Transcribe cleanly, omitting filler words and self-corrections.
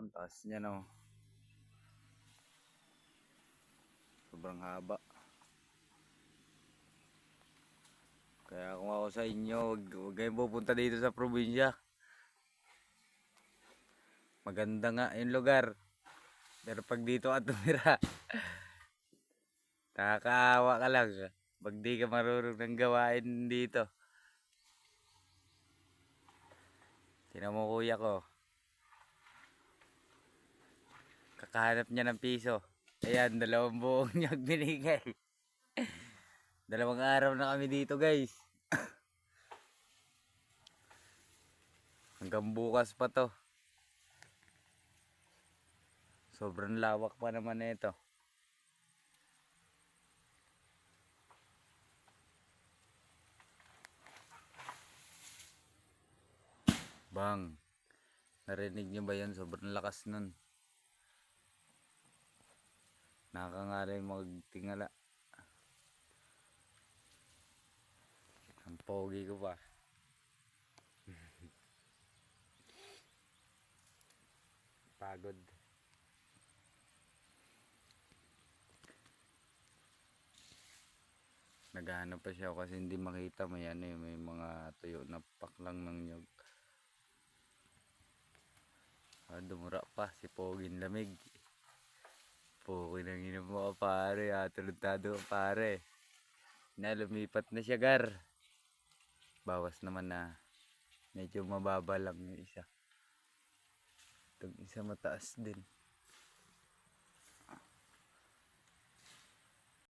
ang taas niya no. Sobrang haba. Kaya kung ako sa inyo, huwag kayong pupunta dito sa probinsya. Maganda nga yung lugar. Pero pag dito ka tumira, nakakaawa ka lang. Pag di ka marunong ng gawain dito. Tinan mo kuya ko. Kakahanap niya ng piso. Ayan, 2 buong niyag binigay. 2 araw na kami dito guys. Hanggang bukas pa to. Sobrang lawak pa naman ito. Bang. Narinig niyo ba yan? Sobrang lakas nun. Nakakangalay magtingala. Ang pogi ko pa. Pagod. Naghahanap pa siya kasi hindi makita. May may mga tuyo na paklang ng nyog. Dumura pa si Poging lamig. Pogi nang inom mo ka pare. Tulad-tado ka pare. Lumipat na siya gar. Bawas naman na. Medyo mababa lang yung isa. Itong isa mataas din.